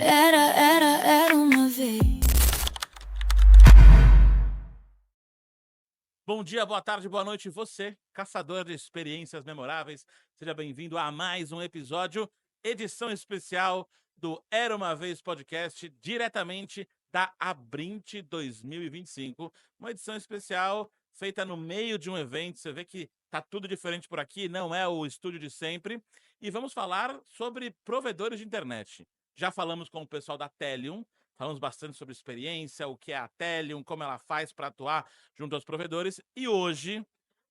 Era uma vez. Bom dia, boa tarde, boa noite, você, caçador de experiências memoráveis. Seja bem-vindo a mais um episódio, edição especial do Era Uma Vez Podcast, diretamente da Abrinte 2025. Uma edição especial feita no meio de um evento. Você vê que tá tudo diferente por aqui, não é o estúdio de sempre. E vamos falar sobre provedores de internet. Já falamos com o pessoal da Telium, falamos bastante sobre experiência, o que é a Telium, como ela faz para atuar junto aos provedores. E hoje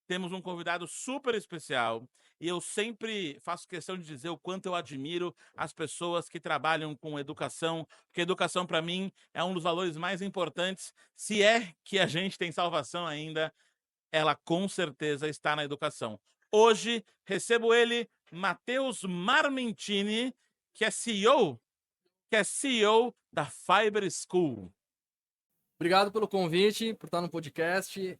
temos um convidado super especial. E eu sempre faço questão de dizer o quanto eu admiro as pessoas que trabalham com educação, porque educação, para mim, é um dos valores mais importantes. Se é que a gente tem salvação ainda, ela com certeza está na educação. Hoje recebo ele, Matheus Marmentini, que é CEO da Fiber School. Obrigado pelo convite, por estar no podcast.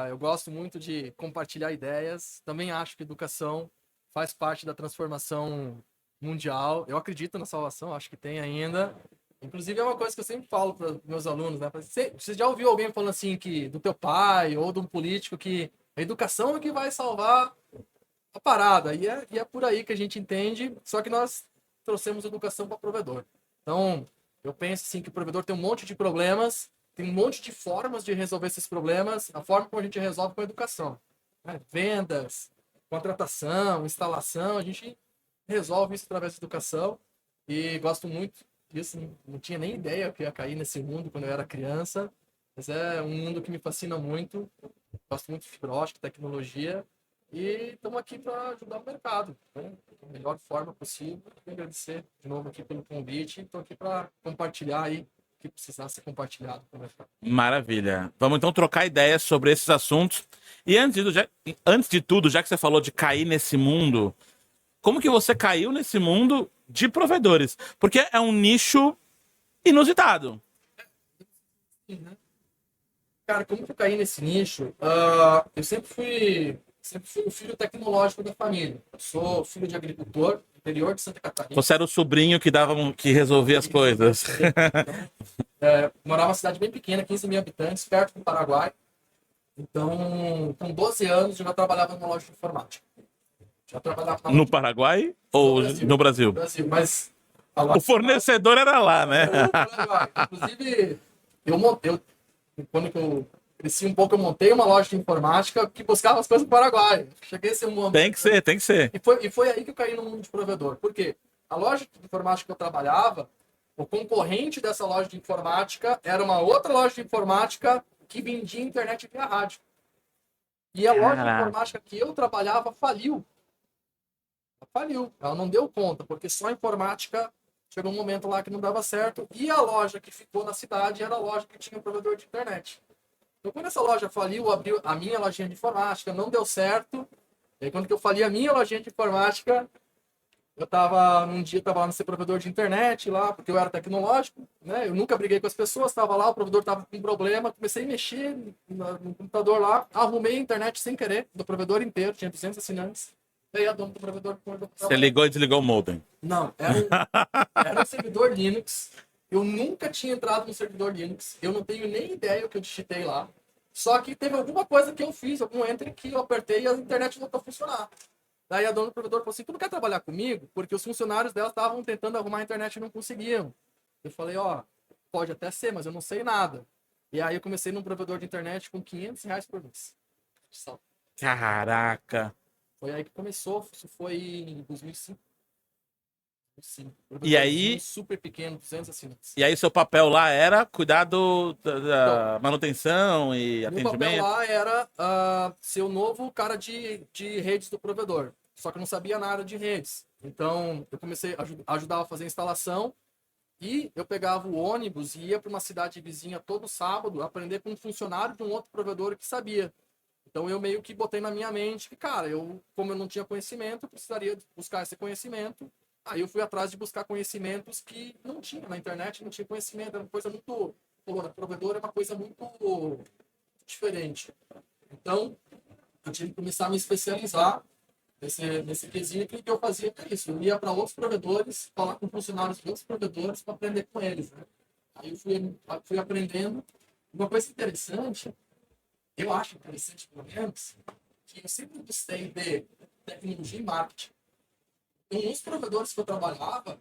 Eu gosto muito de compartilhar ideias. Também acho que educação faz parte da transformação mundial. Eu acredito na salvação, acho que tem ainda. Inclusive, é uma coisa que eu sempre falo para os meus alunos, né? Você já ouviu alguém falando assim, que do teu pai ou de um político, que a educação é que vai salvar a parada? E é por aí que a gente entende, só que nós trouxemos educação para provedor. Então, eu penso assim que o provedor tem um monte de problemas, tem um monte de formas de resolver esses problemas, a forma como a gente resolve com a educação. Né? Vendas, contratação, instalação, a gente resolve isso através da educação e gosto muito disso. Não tinha nem ideia que ia cair nesse mundo quando eu era criança, mas é um mundo que me fascina muito. Gosto muito de fibra ótica, tecnologia e estamos aqui para ajudar o mercado, né? Da melhor forma possível. Quero agradecer de novo aqui pelo convite. Estou aqui para compartilhar aí o que precisar ser compartilhado com o mercado. Maravilha. Vamos então trocar ideias sobre esses assuntos. E antes de tudo, já que você falou de cair nesse mundo, como que você caiu nesse mundo de provedores? Porque é um nicho inusitado. Cara, como que eu caí nesse nicho? Eu sempre fui o filho tecnológico da família. Eu sou filho de agricultor, interior de Santa Catarina. Você era o sobrinho que resolvia as coisas. Morava numa cidade bem pequena, 15 mil habitantes, perto do Paraguai. Então, com 12 anos, eu já trabalhava numa loja de informática. Já trabalhava No Paraguai ou no Brasil? No Brasil, mas O fornecedor era lá, né? Inclusive, quando eu cresci um pouco, eu montei uma loja de informática que buscava as coisas do Paraguai. Cheguei a ser um homem. Tem que ser, tem que ser. E foi aí que eu caí no mundo de provedor. Por quê? A loja de informática que eu trabalhava, o concorrente dessa loja de informática era uma outra loja de informática que vendia internet via rádio. E a loja de informática que eu trabalhava faliu. Ela não deu conta, porque só a informática chegou um momento lá que não dava certo. E a loja que ficou na cidade era a loja que tinha um provedor de internet. Então, quando essa loja faliu, abriu a minha lojinha de informática, não deu certo. E aí, quando eu fali a minha lojinha de informática, num dia tava lá no ser provedor de internet, lá, porque eu era tecnológico, né? Eu nunca briguei com as pessoas, estava lá, o provedor estava com problema, comecei a mexer no computador lá, arrumei a internet sem querer, do provedor inteiro, tinha 200 assinantes. Daí a dona do provedor... Você ligou e desligou o modem. Não, era um servidor Linux. Eu nunca tinha entrado no servidor Linux. Eu não tenho nem ideia o que eu digitei lá. Só que teve alguma coisa que eu fiz, algum enter que eu apertei e a internet voltou a funcionar. Daí a dona do provedor falou assim, tu não quer trabalhar comigo? Porque os funcionários dela estavam tentando arrumar a internet e não conseguiam. Eu falei, pode até ser, mas eu não sei nada. E aí eu comecei num provedor de internet com R$500 por mês. Caraca! Foi aí que começou, isso foi em 2005. Sim. E aí, super pequeno, 200 assinantes. E aí seu papel lá era cuidar da manutenção e atendimento? Meu papel lá era ser o novo cara de redes do provedor. Só que eu não sabia nada de redes. Então, eu comecei a ajudar a fazer a instalação e eu pegava o ônibus e ia para uma cidade vizinha todo sábado aprender com um funcionário de um outro provedor que sabia. Então, eu meio que botei na minha mente que, cara, como eu não tinha conhecimento, eu precisaria buscar esse conhecimento. Aí eu fui atrás de buscar conhecimentos que não tinha na internet, não tinha conhecimento, era uma coisa muito... provedor é uma coisa muito diferente. Então, eu tive que começar a me especializar nesse quesito, e que eu fazia é isso. Eu ia para outros provedores, falar com funcionários de outros provedores para aprender com eles, né? Aí eu fui aprendendo. Uma coisa interessante, eu acho interessante, pelo menos, que eu sempre gostei de tecnologia e marketing. Em uns provedores que eu trabalhava,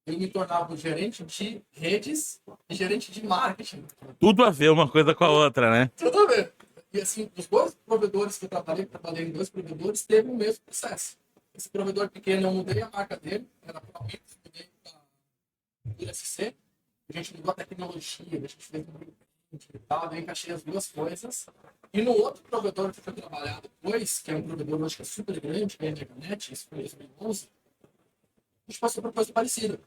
eu me tornava o gerente de redes e gerente de marketing. Tudo a ver uma coisa com a outra, né? Tudo a ver. E assim, os dois provedores que eu trabalhei em dois provedores, teve o mesmo processo. Esse provedor pequeno, eu mudei a marca dele, era para o mudei para o SC, a gente mudou a tecnologia, a gente fez um e tal, eu encaixei as duas coisas. E no outro provedor que eu fui trabalhar depois, que é um provedor hoje que é super grande, que é a Meganet, isso foi em 2011, a gente passou por coisa parecida.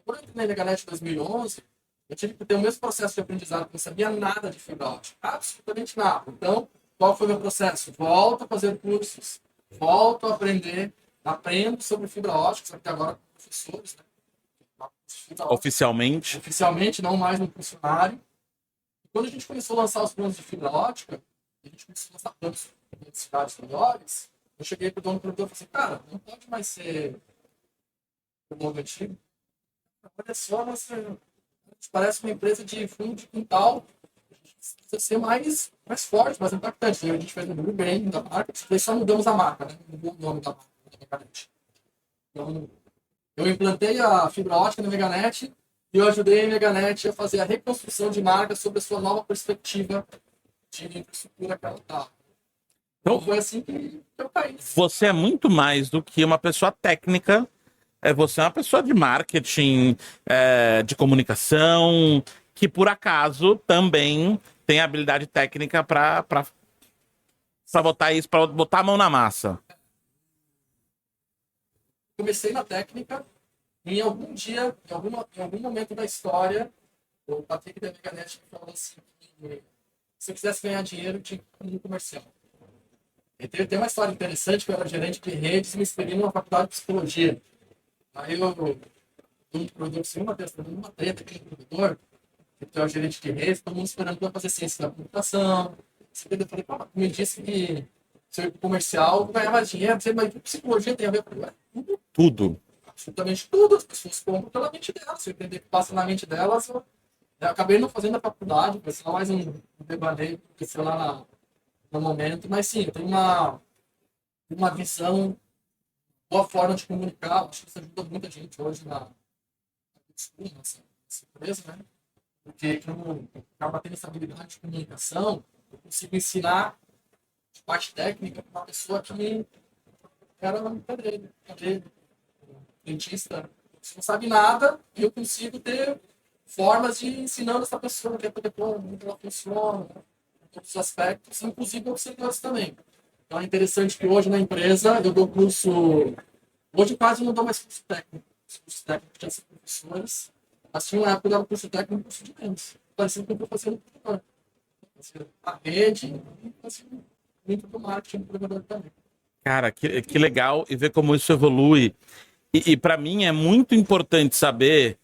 Quando eu entrei na Meganet em 2011, eu tive que ter o mesmo processo de aprendizado, porque eu não sabia nada de fibra ótica, absolutamente nada. Então, qual foi o meu processo? Volto a fazer cursos, volto a aprender, aprendo sobre fibra ótica, só que agora com professores, né? Oficialmente. Não mais no funcionário. E quando a gente começou a lançar os planos de fibra ótica, a gente começou a lançar planos de cidades maiores, eu cheguei para o dono do produtor e falei assim, cara, não pode mais ser o nome antigo. Olha só, nossa, parece uma empresa de fundo de quintal, precisa ser mais forte, mais impactante. A gente fez um rebranding da marca, depois só mudamos a marca, né? Mudou o nome da marca, da Meganet. Então, eu implantei a fibra ótica na Meganet e eu ajudei a Meganet a fazer a reconstrução de marca sobre a sua nova perspectiva de infraestrutura que ela está. Então, foi assim que eu caí. Você é muito mais do que uma pessoa técnica. Você é uma pessoa de marketing, de comunicação, que por acaso também tem habilidade técnica para botar isso, para botar a mão na massa. Comecei na técnica, e em algum dia, em algum momento da história, o Patrick da Meganet falou assim que se eu quisesse ganhar dinheiro, tinha que ir no comercial. E tem uma história interessante, que eu era gerente de redes e me inscrevi numa faculdade de psicologia. Aí eu um produtor assim, uma vez, uma treta aqui no produtor, que é o gerente de redes, todo mundo esperando para fazer ciência da computação. Eu falei, pô, me disse que se eu ir pro comercial, eu ganhar mais dinheiro, mas psicologia tem a ver com tudo. Absolutamente tudo. As pessoas compram pela mente delas. Se eu entender o que passa na mente delas, eu acabei não fazendo a faculdade, foi só mais um devaneio, porque sei lá no momento. Mas sim, eu tenho uma visão, boa forma de comunicar. Acho que isso ajuda muita gente hoje na empresa, né? Porque como acaba tendo essa habilidade de comunicação, eu consigo ensinar de parte técnica para uma pessoa que era um pedreiro, dentista, você não sabe nada, e eu consigo ter formas de ensinando essa pessoa que como ela funciona, em todos os aspectos, inclusive os servidores também. Então é interessante que hoje na empresa eu dou curso, hoje quase não dou mais curso técnico. Os cursos técnicos tinham sido professores, assim na época eu dava curso técnico, curso de menos. Parecia que eu estou fazendo tudo. A rede e assim, muito do marketing do provedor também. Cara, que legal e ver como isso evolui. E para mim é muito importante saber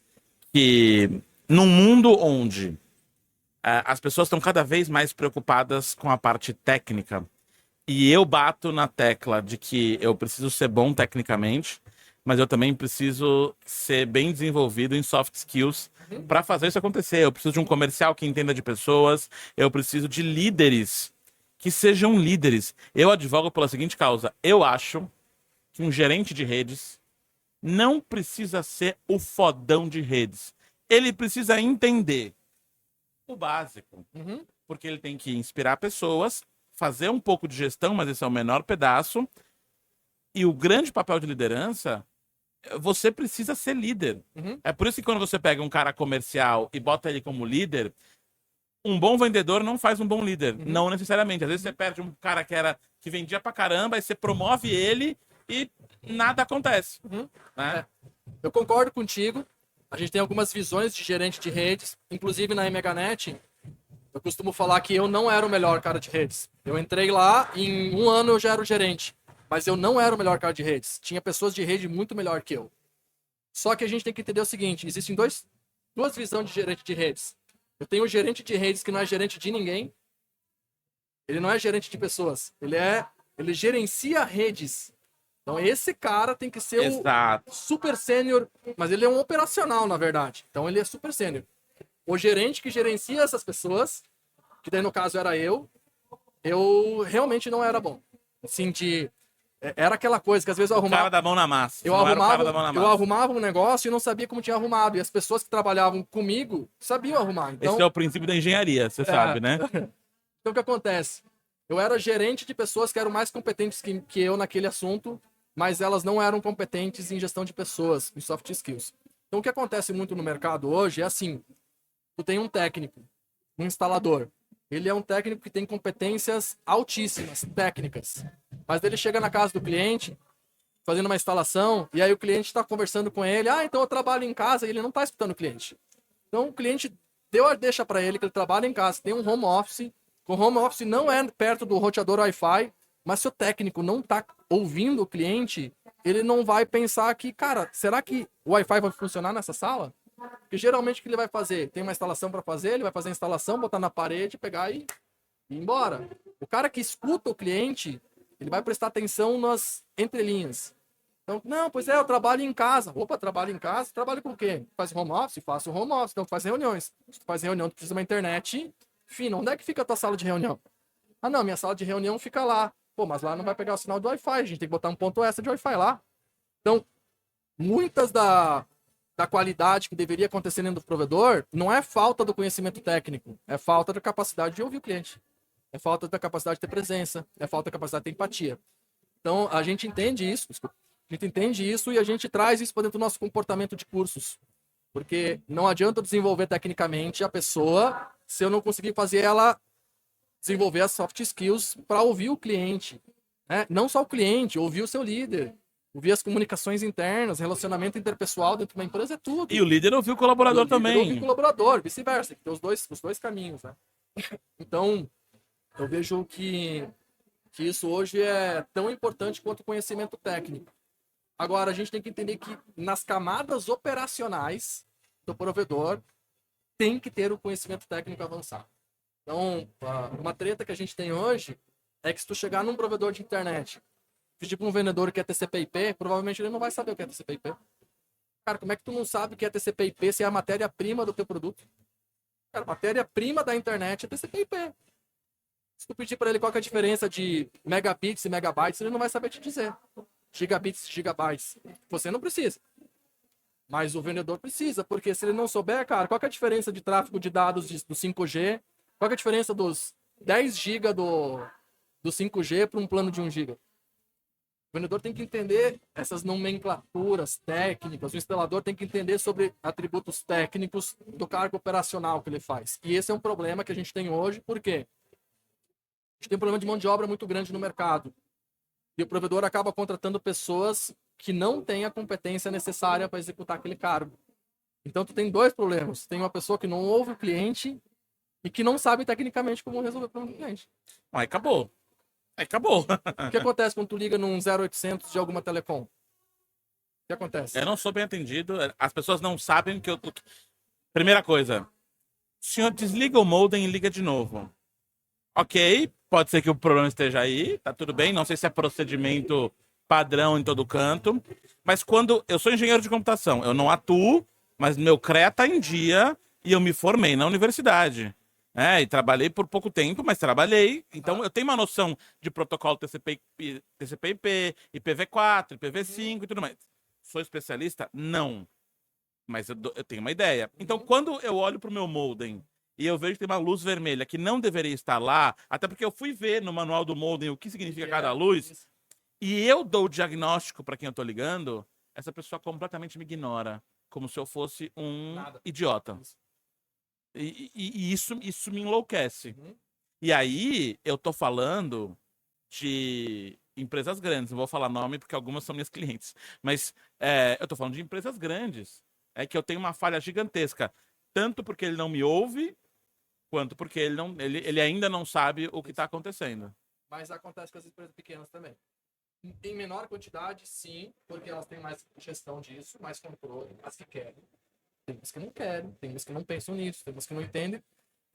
que num mundo onde as pessoas estão cada vez mais preocupadas com a parte técnica, e eu bato na tecla de que eu preciso ser bom tecnicamente, mas eu também preciso ser bem desenvolvido em soft skills para fazer isso acontecer. Eu preciso de um comercial que entenda de pessoas, eu preciso de líderes que sejam líderes. Eu advogo pela seguinte causa: eu acho que um gerente de redes não precisa ser o fodão de redes. Ele precisa entender o básico. Porque ele tem que inspirar pessoas, fazer um pouco de gestão, mas esse é o menor pedaço. E o grande papel de liderança, você precisa ser líder. É por isso que quando você pega um cara comercial e bota ele como líder, um bom vendedor não faz um bom líder. Não necessariamente. Às vezes você perde um cara que vendia pra caramba, aí você promove ele e nada acontece. Né? Eu concordo contigo. A gente tem algumas visões de gerente de redes, inclusive na Meganet. Eu costumo falar que eu não era o melhor cara de redes. Eu entrei lá, em um ano eu já era o gerente, mas eu não era o melhor cara de redes. Tinha pessoas de rede muito melhor que eu. Só que a gente tem que entender o seguinte: existem duas visões de gerente de redes. Eu tenho o gerente de redes que não é gerente de ninguém. Ele não é gerente de pessoas. Ele gerencia redes. Então esse cara tem que ser Exato. o super sênior, mas ele é um operacional, na verdade. Então ele é super sênior. O gerente que gerencia essas pessoas, que daí no caso era eu realmente não era bom. Assim, era aquela coisa que às vezes eu O cara arrumava. da mão na massa. Eu Não era o cara da mão na eu massa. arrumava um negócio e não sabia como tinha arrumado. E as pessoas que trabalhavam comigo sabiam arrumar. Então, Esse é o princípio da engenharia, você sabe, né? então o que acontece? Eu era gerente de pessoas que eram mais competentes que eu naquele assunto, mas elas não eram competentes em gestão de pessoas, em soft skills. Então o que acontece muito no mercado hoje é assim: tu tem um técnico, um instalador. Ele é um técnico que tem competências altíssimas, técnicas. Mas ele chega na casa do cliente, fazendo uma instalação, e aí o cliente está conversando com ele. Ah, então eu trabalho em casa, e ele não está escutando o cliente. Então o cliente deu a deixa para ele que ele trabalha em casa, tem um home office. O home office não é perto do roteador Wi-Fi, mas se o técnico não está ouvindo o cliente, ele não vai pensar que, cara, será que o Wi-Fi vai funcionar nessa sala? Porque geralmente o que ele vai fazer? Tem uma instalação para fazer, ele vai fazer a instalação, botar na parede, pegar e ir embora. O cara que escuta o cliente, ele vai prestar atenção nas entrelinhas. Então, não, pois é, eu trabalho em casa. Opa, trabalho em casa? Trabalho com o quê? Faz home office? Faço home office. Então, faz reuniões. Se tu faz reunião, tu precisa de uma internet fina. Onde é que fica a tua sala de reunião? Ah, não, minha sala de reunião fica lá. Pô, mas lá não vai pegar o sinal do Wi-Fi. A gente tem que botar um ponto extra de Wi-Fi lá. Então, muitas da qualidade que deveria acontecer dentro do provedor não é falta do conhecimento técnico, é falta da capacidade de ouvir o cliente, é falta da capacidade de ter presença, é falta da capacidade de ter empatia. Então, a gente entende isso, a gente entende isso e a gente traz isso para dentro do nosso comportamento de cursos. Porque não adianta eu desenvolver tecnicamente a pessoa se eu não conseguir fazer ela desenvolver as soft skills para ouvir o cliente. Né? Não só o cliente, ouvir o seu líder. Ouvir as comunicações internas, relacionamento interpessoal dentro de uma empresa é tudo. E o líder ouviu o colaborador também. Ouvir o colaborador, vice-versa. Tem os dois caminhos, né? Então, eu vejo que isso hoje é tão importante quanto o conhecimento técnico. Agora, a gente tem que entender que nas camadas operacionais do provedor tem que ter o conhecimento técnico avançado. Então, uma treta que a gente tem hoje é que se tu chegar num provedor de internet, pedir para um vendedor que é TCP/IP, provavelmente ele não vai saber o que é TCP/IP. Cara, como é que tu não sabe o que é TCP/IP se é a matéria-prima do teu produto? Cara, a matéria-prima da internet é TCP/IP. Se tu pedir para ele qual que é a diferença de megabits e megabytes, ele não vai saber te dizer. Gigabits e gigabytes. Você não precisa. Mas o vendedor precisa, porque se ele não souber, cara, qual que é a diferença de tráfego de dados do 5G? Qual que é a diferença dos 10 GB do 5G para um plano de 1 GB? O vendedor tem que entender essas nomenclaturas técnicas, o instalador tem que entender sobre atributos técnicos do cargo operacional que ele faz. E esse é um problema que a gente tem hoje, porque a gente tem um problema de mão de obra muito grande no mercado. E o provedor acaba contratando pessoas que não têm a competência necessária para executar aquele cargo. Então, tu tem dois problemas. Tem uma pessoa que não ouve o cliente e que não sabe tecnicamente como resolver o problema do cliente. Aí acabou. Aí acabou. O que acontece quando tu liga num 0800 de alguma telecom? O que acontece? Eu não sou bem atendido. As pessoas não sabem que eu... Primeira coisa. O senhor desliga o modem e liga de novo. Ok, pode ser que o problema esteja aí, tá tudo bem. Não sei se é procedimento padrão em todo canto. Mas quando... Eu sou engenheiro de computação. Eu não atuo, mas meu CREA tá em dia e eu me formei na universidade. E trabalhei por pouco tempo, mas trabalhei. Então eu tenho uma noção de protocolo TCP/IP, IPv4, IPv5 e tudo mais. Sou especialista? Não. Mas eu tenho uma ideia. Então, quando eu olho para o meu modem e eu vejo que tem uma luz vermelha que não deveria estar lá, até porque eu fui ver no manual do modem o que significa cada luz, e eu dou o diagnóstico para quem eu estou ligando, essa pessoa completamente me ignora, como se eu fosse um idiota. E isso me enlouquece. E aí, eu tô falando de empresas grandes. Não vou falar nome porque algumas são minhas clientes. Mas eu tô falando de empresas grandes. É que eu tenho uma falha gigantesca. Tanto porque ele não me ouve, quanto porque ele ainda não sabe o que está acontecendo. Mas acontece com as empresas pequenas também. Em menor quantidade, sim, porque elas têm mais gestão disso, mais controle, as que querem. Tem umas que não querem, tem umas que não pensam nisso, tem umas que não entendem.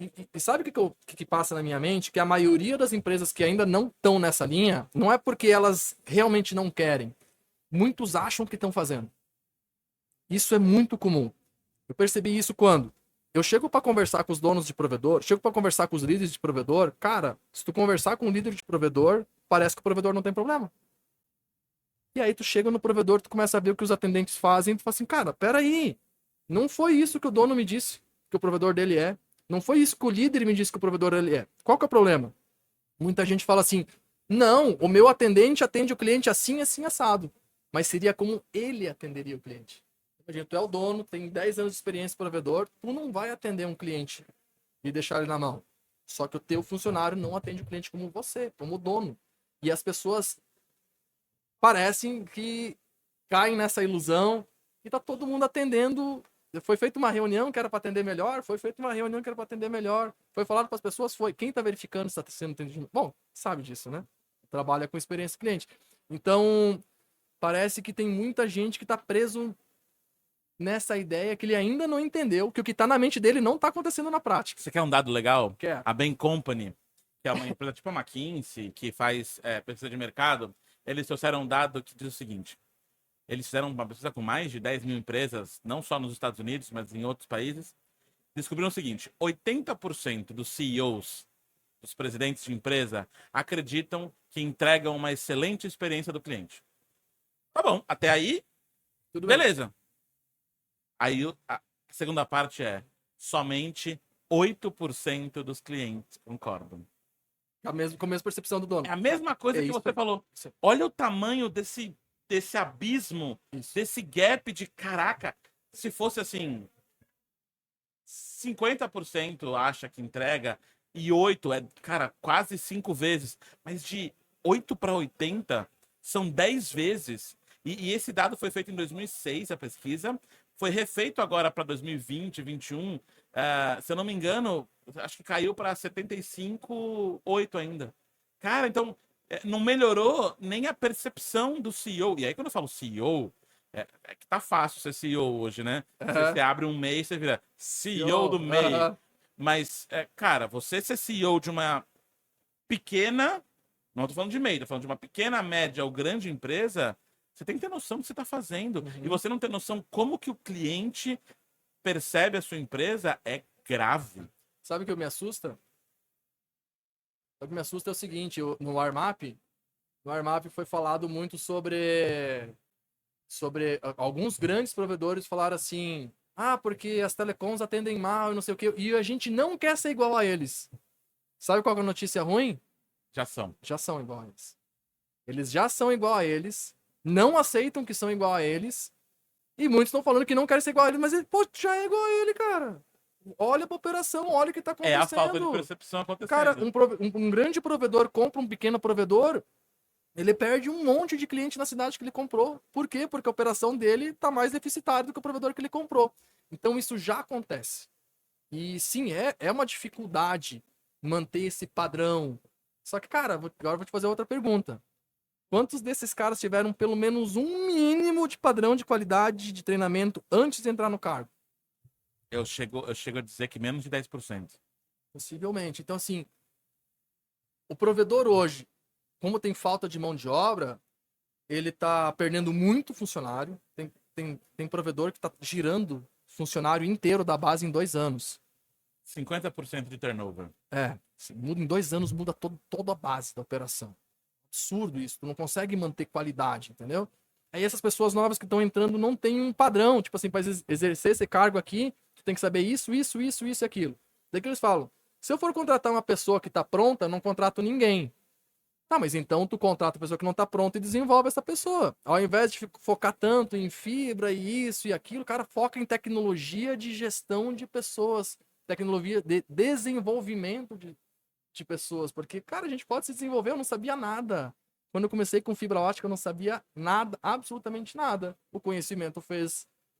E sabe o que passa na minha mente? Que a maioria das empresas que ainda não estão nessa linha, não é porque elas realmente não querem. Muitos acham que estão fazendo. Isso é muito comum. Eu percebi isso quando eu chego para conversar com os donos de provedor, chego para conversar com os líderes de provedor, cara, se tu conversar com o líder de provedor, parece que o provedor não tem problema. E aí tu chega no provedor, tu começa a ver o que os atendentes fazem, e tu fala assim, cara, peraí, não foi isso que o dono me disse que o provedor dele é. Não foi isso que o líder me disse que o provedor dele é. Qual que é o problema? Muita gente fala assim, não, o meu atendente atende o cliente assim, assim, assado. Mas seria como ele atenderia o cliente. Imagina, tu é o dono, tem 10 anos de experiência no provedor, tu não vai atender um cliente e deixar ele na mão. Só que o teu funcionário não atende o cliente como você, como dono. E as pessoas parecem que caem nessa ilusão e tá todo mundo atendendo. Foi feita uma reunião que era para atender melhor, foi feita uma reunião que era para atender melhor, foi falado para as pessoas, foi. Quem tá verificando se está sendo atendido? Bom, sabe disso, né? Trabalha com experiência cliente. Então, parece que tem muita gente que tá preso nessa ideia que ele ainda não entendeu que o que tá na mente dele não tá acontecendo na prática. Você quer um dado legal? Quer? A Bain Company, que é uma empresa tipo a McKinsey, que faz pesquisa de mercado, eles trouxeram um dado que diz o seguinte: eles fizeram uma pesquisa com mais de 10 mil empresas, não só nos Estados Unidos, mas em outros países. Descobriram o seguinte: 80% dos CEOs, dos presidentes de empresa, acreditam que entregam uma excelente experiência do cliente. Tá bom, até aí, Tudo bem. beleza. Aí a segunda parte é: somente 8% dos clientes concordam. Com a mesma percepção do dono. É a mesma coisa É que isso. você falou. Olha o tamanho desse abismo, Isso. desse gap de caraca. Se fosse assim, 50% acha que entrega e 8 é, cara, quase 5 vezes. Mas de 8 para 80 são 10 vezes. E esse dado foi feito em 2006, a pesquisa. Foi refeito agora para 2020, 2021. Se eu não me engano, acho que caiu para 75, 8 ainda. Cara, então não melhorou nem a percepção do CEO. E aí, quando eu falo CEO, é que tá fácil ser CEO hoje, né? Você abre um MEI, você vira CEO do MEI. Mas, cara, você ser CEO de uma pequena, não tô falando de MEI, tô falando de uma pequena, média ou grande empresa, você tem que ter noção do que você está fazendo. Uhum. E você não ter noção como que o cliente percebe a sua empresa é grave. Sabe o que me assusta? O que me assusta é o seguinte, no Warmap foi falado muito sobre alguns grandes provedores falaram assim, porque as telecoms atendem mal e não sei o quê, e a gente não quer ser igual a eles. Sabe qual é a notícia ruim? Já são. Já são igual a eles. Eles já são igual a eles, não aceitam que são igual a eles, e muitos estão falando que não querem ser igual a eles, mas ele, pô, já é igual a ele, cara. Olha pra operação, olha o que tá acontecendo. É a falta de percepção acontecendo. Cara, um grande provedor compra um pequeno provedor, ele perde um monte de cliente na cidade que ele comprou. Por quê? Porque a operação dele tá mais deficitária do que o provedor que ele comprou. Então isso já acontece. E sim, é uma dificuldade manter esse padrão. Só que, cara, agora eu vou te fazer outra pergunta. Quantos desses caras tiveram pelo menos um mínimo de padrão de qualidade de treinamento antes de entrar no cargo? Eu chego a dizer que menos de 10%. Possivelmente. Então, assim, o provedor hoje, como tem falta de mão de obra, ele tá perdendo muito funcionário. Tem provedor que tá girando funcionário inteiro da base em 2 anos. 50% de turnover. Muda em 2 anos, muda toda a base da operação. Absurdo isso, tu não consegue manter qualidade, entendeu? Aí essas pessoas novas que estão entrando não tem um padrão, tipo assim, para exercer esse cargo aqui, tu tem que saber isso e aquilo. Daí que eles falam, se eu for contratar uma pessoa que tá pronta, eu não contrato ninguém. Tá, mas então tu contrata a pessoa que não tá pronta e desenvolve essa pessoa. Ao invés de focar tanto em fibra e isso e aquilo, o cara foca em tecnologia de gestão de pessoas, tecnologia de desenvolvimento de pessoas. Porque, cara, a gente pode se desenvolver, eu não sabia nada. Quando eu comecei com fibra ótica, eu não sabia nada, absolutamente nada. O conhecimento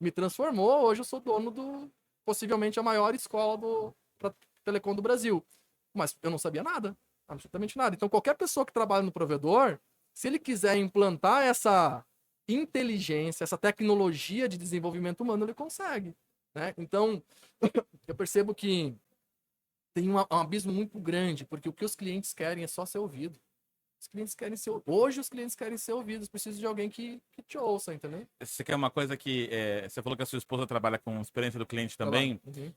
me transformou, hoje eu sou dono possivelmente a maior escola pra telecom do Brasil. Mas eu não sabia nada. Absolutamente nada. Então, qualquer pessoa que trabalha no provedor, se ele quiser implantar essa inteligência, essa tecnologia de desenvolvimento humano, ele consegue. Né? Então, eu percebo que tem um abismo muito grande, porque o que os clientes querem é só ser ouvido. Hoje os clientes querem ser ouvidos, precisam de alguém que te ouça, entendeu? Você quer uma coisa que. Você falou que a sua esposa trabalha com experiência do cliente Trabalho. também, Uhum.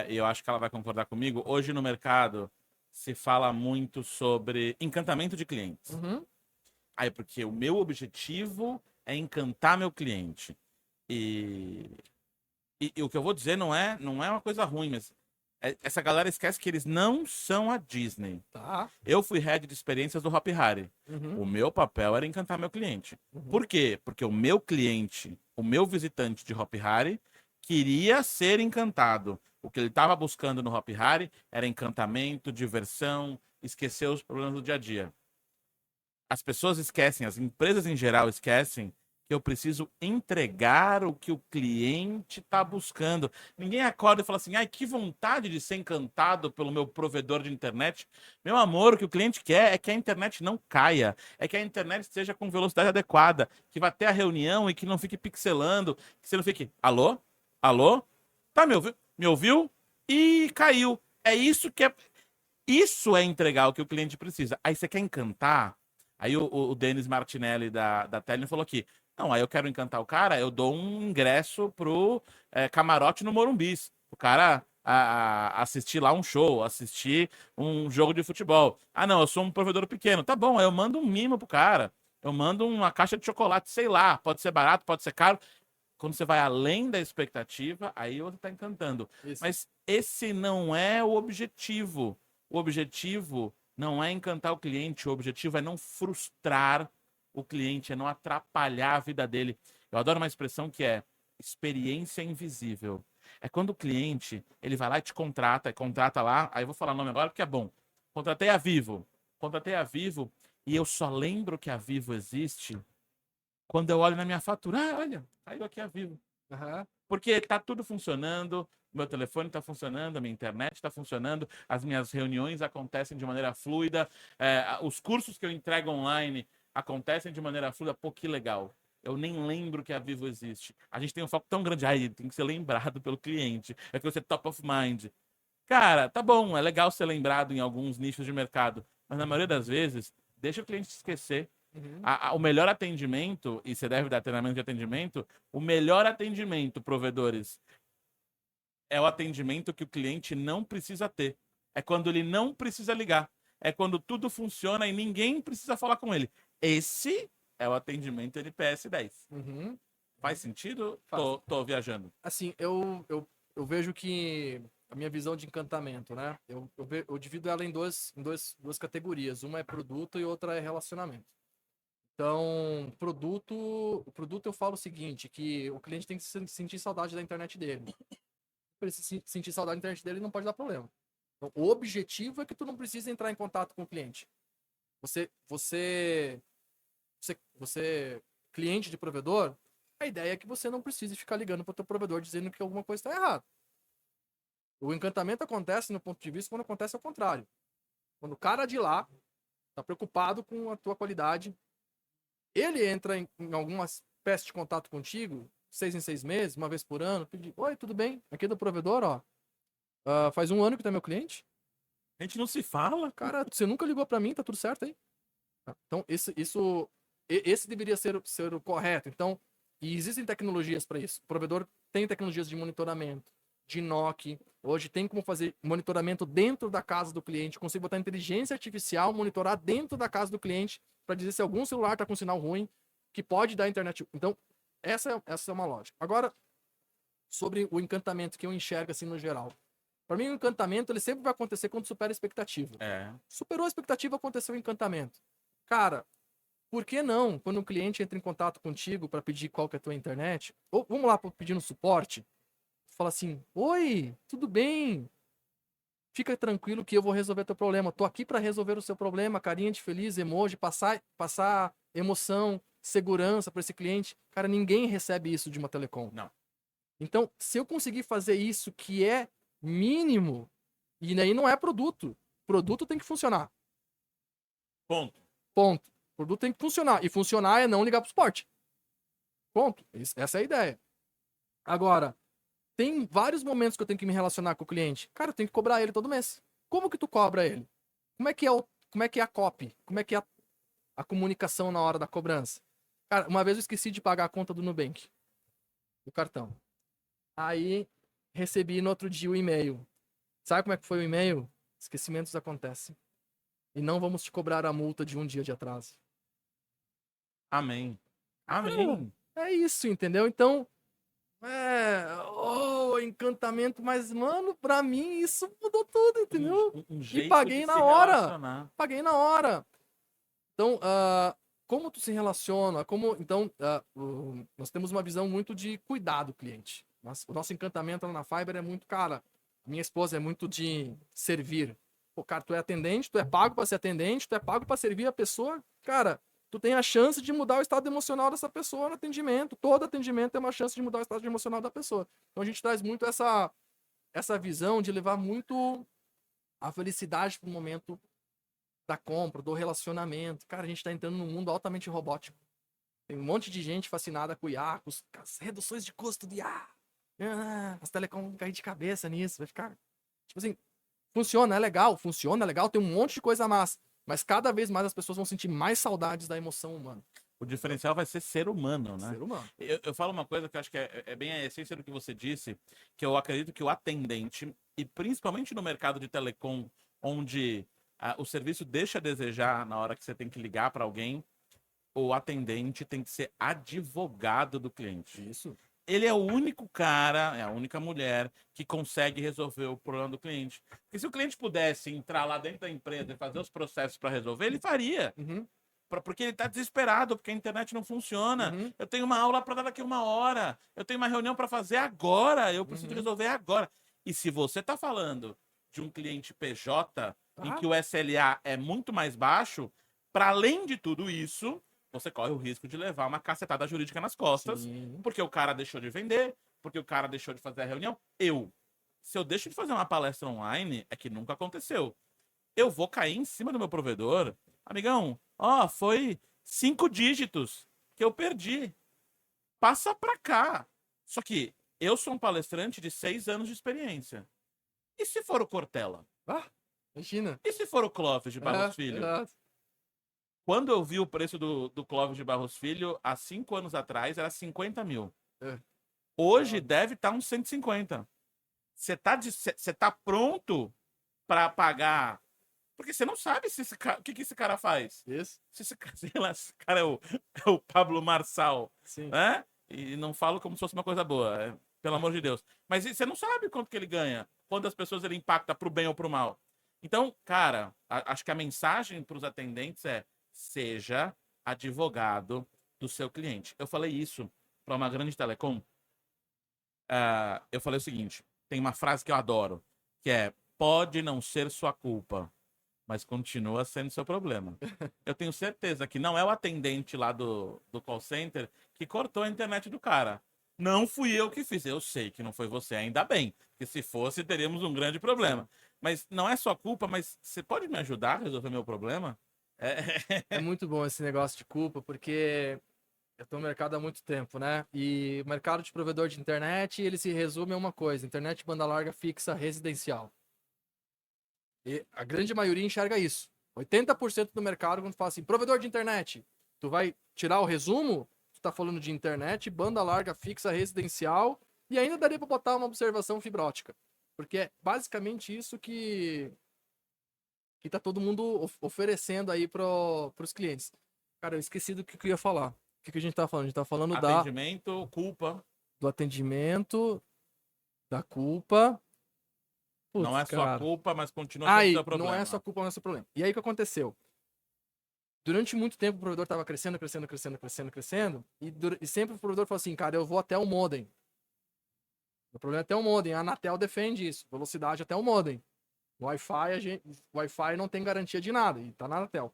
e eu acho que ela vai concordar comigo. Hoje no mercado se fala muito sobre encantamento de clientes. Uhum. Aí, porque o meu objetivo é encantar meu cliente. E, e o que eu vou dizer não é uma coisa ruim, mas essa galera esquece que eles não são a Disney. Tá. Eu fui head de experiências do Hop Hari. Uhum. O meu papel era encantar meu cliente. Uhum. Por quê? Porque o meu cliente, o meu visitante de Hop Hari, queria ser encantado. O que ele estava buscando no Hop Hari era encantamento, diversão, esquecer os problemas do dia a dia. As pessoas esquecem, as empresas em geral esquecem que eu preciso entregar o que o cliente está buscando. Ninguém acorda e fala assim: ai, que vontade de ser encantado pelo meu provedor de internet. Meu amor, o que o cliente quer é que a internet não caia, é que a internet esteja com velocidade adequada, que vá ter a reunião e que não fique pixelando, que você não fique: alô? Alô? Tá, me ouviu? Me ouviu? E caiu. É isso que é. Isso é entregar o que o cliente precisa. Aí você quer encantar. Aí o Denis Martinelli da Telia falou aqui: não, aí eu quero encantar o cara, eu dou um ingresso pro camarote no Morumbis. O cara assistir lá um show, assistir um jogo de futebol. Ah, não, eu sou um provedor pequeno. Tá bom, aí eu mando um mimo pro cara. Eu mando uma caixa de chocolate, sei lá, pode ser barato, pode ser caro. Quando você vai além da expectativa, aí você tá encantando. Isso. Mas esse não é o objetivo. O objetivo não é encantar o cliente, o objetivo é não frustrar o cliente, é não atrapalhar a vida dele. Eu adoro uma expressão que é experiência invisível. É quando o cliente, ele vai lá e te contrata lá, aí eu vou falar o nome agora porque é bom. Contratei a Vivo. Contratei a Vivo e eu só lembro que a Vivo existe quando eu olho na minha fatura. Ah, olha, caiu aqui a Vivo. Uhum. Porque tá tudo funcionando, meu telefone está funcionando, a minha internet está funcionando, as minhas reuniões acontecem de maneira fluida, os cursos que eu entrego online acontecem de maneira fluida. Pô, que legal. Eu nem lembro que a Vivo existe. A gente tem um foco tão grande, aí tem que ser lembrado pelo cliente, é que você top of mind. Cara, tá bom, é legal ser lembrado em alguns nichos de mercado, mas na maioria das vezes, deixa o cliente esquecer. Uhum. O melhor atendimento, e você deve dar treinamento de atendimento, o melhor atendimento, provedores, é o atendimento que o cliente não precisa ter. É quando ele não precisa ligar. É quando tudo funciona e ninguém precisa falar com ele. Esse é o atendimento NPS 10. Uhum. Faz sentido? Faz. Tô viajando. Assim, eu vejo que a minha visão de encantamento, né? Eu divido ela em duas categorias. Uma é produto e outra é relacionamento. Então, o produto eu falo o seguinte, que o cliente tem que sentir saudade da internet dele. Para ele sentir saudade da internet dele, não pode dar problema. Então, o objetivo é que tu não precisa entrar em contato com o cliente. Você cliente de provedor, a ideia é que você não precise ficar ligando para o teu provedor dizendo que alguma coisa está errada. O encantamento acontece, no ponto de vista, quando acontece ao contrário. Quando o cara de lá está preocupado com a tua qualidade, ele entra em alguma espécie de contato contigo, 6 em 6 meses, uma vez por ano, pedir: oi, tudo bem? Aqui é do provedor, ó. Faz 1 ano que tu é meu cliente. A gente não se fala. Cara, você nunca ligou para mim, tá tudo certo aí? Então, esse deveria ser o correto. Então, e existem tecnologias para isso. O provedor tem tecnologias de monitoramento, de NOC. Hoje tem como fazer monitoramento dentro da casa do cliente. Consigo botar inteligência artificial, monitorar dentro da casa do cliente para dizer se algum celular está com sinal ruim, que pode dar internet. Então, essa é uma lógica. Agora, sobre o encantamento que eu enxergo assim no geral. Para mim, o encantamento ele sempre vai acontecer quando supera a expectativa. Superou a expectativa, aconteceu o encantamento. Cara, por que não, quando um cliente entra em contato contigo para pedir qual que é a tua internet, ou vamos lá, pedindo suporte, fala assim: oi, tudo bem? Fica tranquilo que eu vou resolver teu problema. Tô aqui para resolver o seu problema, carinha de feliz, emoji, passar emoção, segurança para esse cliente. Cara, ninguém recebe isso de uma telecom. Não. Então, se eu conseguir fazer isso que é mínimo, e aí não é produto. Produto tem que funcionar. Ponto. Ponto. O produto tem que funcionar. E funcionar é não ligar pro suporte. Ponto. Essa é a ideia. Agora, tem vários momentos que eu tenho que me relacionar com o cliente. Cara, eu tenho que cobrar ele todo mês. Como que tu cobra ele? Como é que é a copy? Como é que é a comunicação na hora da cobrança? Cara, uma vez eu esqueci de pagar a conta do Nubank, do cartão. Aí recebi no outro dia o e-mail. Sabe como é que foi o e-mail? Esquecimentos acontecem. E não vamos te cobrar a multa de um dia de atraso. Amém. Cara, Amém. é isso, entendeu? Então, encantamento, mas, mano, pra mim isso mudou tudo, entendeu? Um E jeito paguei de na se hora. relacionar. Paguei na hora. Então, como tu se relaciona? Então, nós temos uma visão muito de cuidar do cliente. O nosso encantamento lá na Fiverr é muito, cara, minha esposa é muito de servir. Pô, cara, tu é atendente, tu é pago para ser atendente, tu é pago para servir a pessoa. Cara, tu tem a chance de mudar o estado emocional dessa pessoa no atendimento. Todo atendimento é uma chance de mudar o estado emocional da pessoa. Então a gente traz muito essa visão de levar muito a felicidade para o momento da compra, do relacionamento. Cara, a gente tá entrando num mundo altamente robótico. Tem um monte de gente fascinada com IA, com as reduções de custo de IA. As telecom vão cair de cabeça nisso, vai ficar... Tipo assim, funciona, é legal, tem um monte de coisa massa. Mas cada vez mais as pessoas vão sentir mais saudades da emoção humana. O diferencial vai ser ser humano, né? Ser humano. Eu falo uma coisa que eu acho que é bem a essência do que você disse, que eu acredito que o atendente, e principalmente no mercado de telecom, onde o serviço deixa a desejar na hora que você tem que ligar para alguém, o atendente tem que ser advogado do cliente. Isso. Ele é o único cara, é a única mulher que consegue resolver o problema do cliente. Porque se o cliente pudesse entrar lá dentro da empresa e fazer os processos para resolver, ele faria. Uhum. Porque ele está desesperado, porque a internet não funciona. Uhum. Eu tenho uma aula para dar daqui 1 hora. Eu tenho uma reunião para fazer agora. Eu preciso resolver agora. E se você está falando de um cliente PJ, em que o SLA é muito mais baixo, para além de tudo isso, você corre o risco de levar uma cacetada jurídica nas costas, Sim. porque o cara deixou de vender, porque o cara deixou de fazer a reunião. Se eu deixo de fazer uma palestra online, é que nunca aconteceu. Eu vou cair em cima do meu provedor. Amigão, foi 5 dígitos que eu perdi. Passa pra cá. Só que eu sou um palestrante de 6 anos de experiência. E se for o Cortella? Imagina. E se for o Clóvis de Barros Filho? Quando eu vi o preço do Clóvis de Barros Filho, há 5 anos atrás, era 50 mil. Hoje deve estar uns 150. Você tá pronto para pagar? Porque você não sabe se o que esse cara faz. Isso. Se esse cara é o Pablo Marçal, Sim. né? E não falo como se fosse uma coisa boa, pelo amor de Deus. Mas você não sabe quanto que ele ganha, quantas pessoas ele impacta pro bem ou pro mal. Então, cara, acho que a mensagem para os atendentes é: seja advogado do seu cliente. Eu falei isso para uma grande telecom. Eu falei o seguinte: tem uma frase que eu adoro, que é: pode não ser sua culpa, mas continua sendo seu problema. Eu tenho certeza que não é o atendente lá do call center que cortou a internet do cara. Não fui eu que fiz. Eu sei que não foi você, ainda bem. Porque se fosse, teríamos um grande problema. Mas não é sua culpa, mas você pode me ajudar a resolver meu problema? É muito bom esse negócio de culpa, porque eu tô no mercado há muito tempo, né? E o mercado de provedor de internet, ele se resume a uma coisa: internet banda larga fixa residencial. E a grande maioria enxerga isso. 80% do mercado, quando fala assim, provedor de internet, tu vai tirar o resumo, tu tá falando de internet, banda larga fixa residencial, e ainda daria para botar uma observação fibra ótica. Porque é basicamente isso que tá todo mundo oferecendo aí pros clientes. Cara, eu esqueci do que eu ia falar. O que a gente tá falando? A gente tá falando Atendimento, culpa. do atendimento, da culpa. Putz, não é sua cara. culpa, mas continua sendo seu problema. Não é sua culpa, não é seu problema. E aí o que aconteceu? Durante muito tempo o provedor estava crescendo, e sempre o provedor falou assim, cara, eu vou até o modem. O problema é até o modem. A Anatel defende isso. Velocidade até o modem. Wi-Fi não tem garantia de nada, e tá na Anatel.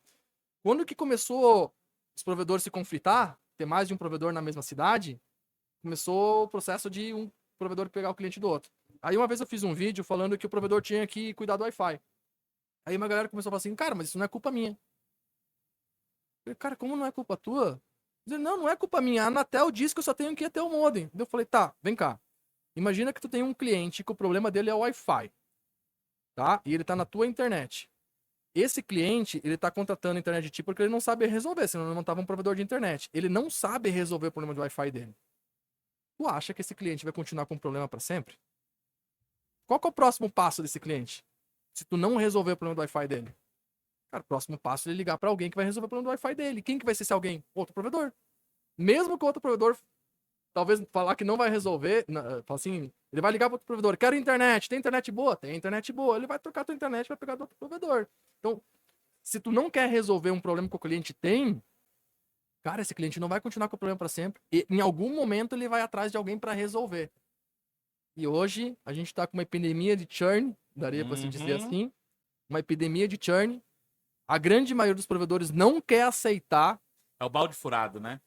Quando que começou os provedores se conflitar, ter mais de um provedor na mesma cidade, começou o processo de um provedor pegar o cliente do outro. Aí uma vez eu fiz um vídeo falando que o provedor tinha que cuidar do Wi-Fi. Aí uma galera começou a falar assim, cara, mas isso não é culpa minha. Eu falei, cara, como não é culpa tua? Eu falei, não é culpa minha. A Anatel diz que eu só tenho que ir até o modem. Eu falei, tá, vem cá. Imagina que tu tem um cliente que o problema dele é o Wi-Fi. tá? E ele tá na tua internet. Esse cliente, ele tá contratando a internet de ti porque ele não sabe resolver, senão ele montava um provedor de internet. Ele não sabe resolver o problema de Wi-Fi dele. Tu acha que esse cliente vai continuar com o problema para sempre? Qual que é o próximo passo desse cliente? Se tu não resolver o problema do Wi-Fi dele. Cara, o próximo passo é ele ligar para alguém que vai resolver o problema do Wi-Fi dele. Quem que vai ser esse alguém? Outro provedor. Mesmo que o outro provedor talvez falar que não vai resolver, fala assim, ele vai ligar para outro provedor, quero internet, tem internet boa? Tem internet boa. Ele vai trocar a tua internet e vai pegar do outro provedor. Então, se tu não quer resolver um problema que o cliente tem, cara, esse cliente não vai continuar com o problema para sempre. E em algum momento ele vai atrás de alguém para resolver. E hoje a gente está com uma epidemia de churn, daria para se dizer assim, uma epidemia de churn. A grande maioria dos provedores não quer aceitar. É o balde furado, né?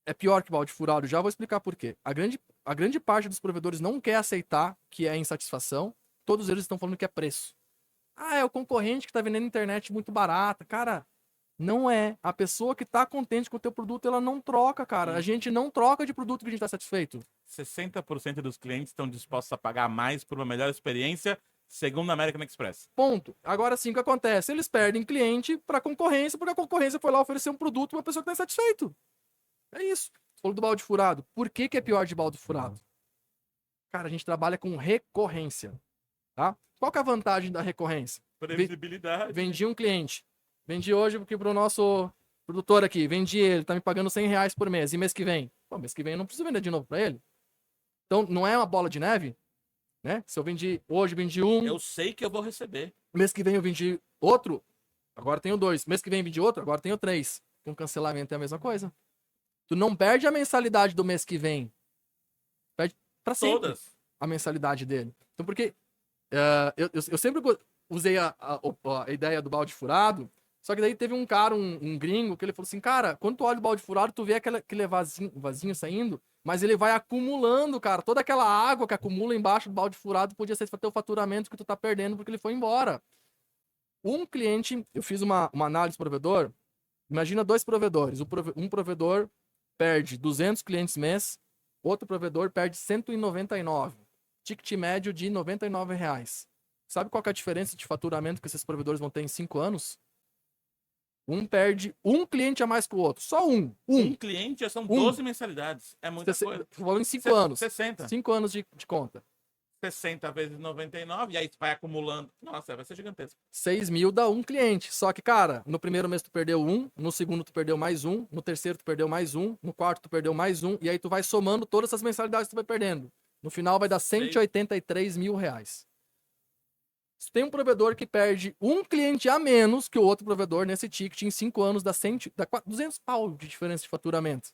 É pior que balde furado, já vou explicar por quê. A grande parte dos provedores não quer aceitar que é insatisfação. Todos eles estão falando que é preço. Ah, é o concorrente que está vendendo internet muito barata. Cara, não é. A pessoa que está contente com o teu produto, ela não troca, cara. A gente não troca de produto que a gente está satisfeito. 60% dos clientes estão dispostos a pagar mais por uma melhor experiência, segundo a American Express. Ponto. Agora sim, o que acontece? Eles perdem cliente para concorrência, porque a concorrência foi lá oferecer um produto para uma pessoa que está insatisfeito. É isso. Você falou do balde furado. Por que é pior de balde furado? Cara, a gente trabalha com recorrência, tá? Qual que é a vantagem da recorrência? Previsibilidade. Vendi um cliente. Vendi hoje porque pro nosso produtor aqui, vendi ele, tá me pagando R$ 100 por mês. E mês que vem? Pô, mês que vem eu não preciso vender de novo para ele. Então, não é uma bola de neve, né? Se eu vendi hoje, vendi um. Eu sei que eu vou receber. Mês que vem eu vendi outro, agora tenho 2. Mês que vem vendi outro, agora tenho 3. Com cancelamento é a mesma coisa. Tu não perde a mensalidade do mês que vem. Perde pra sempre Todas. a mensalidade dele. Então, porque eu sempre usei a ideia do balde furado, só que daí teve um cara, um gringo, que ele falou assim, cara, quando tu olha o balde furado, tu vê aquele vasinho saindo, mas ele vai acumulando, cara. Toda aquela água que acumula embaixo do balde furado podia ser teu faturamento que tu tá perdendo porque ele foi embora. Um cliente, eu fiz uma análise do provedor, imagina 2 provedores. Um provedor perde 200 clientes mês, outro provedor perde 199. Ticket médio de R$ 99. Sabe qual que é a diferença de faturamento que esses provedores vão ter em 5 anos? Um perde um cliente a mais que o outro. Só um. Um cliente já são 12 mensalidades. É muita coisa. Você falou em 5 anos. 60. 5 anos de conta. 60 vezes 99, e aí vai acumulando. Nossa, vai ser gigantesco. 6 mil dá um cliente. Só que, cara, no primeiro mês tu perdeu um, no segundo tu perdeu mais um, no terceiro tu perdeu mais um, no quarto tu perdeu mais um, e aí tu vai somando todas essas mensalidades que tu vai perdendo. No final vai dar R$ 183 mil. Se tem um provedor que perde um cliente a menos que o outro provedor nesse ticket em 5 anos, dá 200 pau de diferença de faturamento.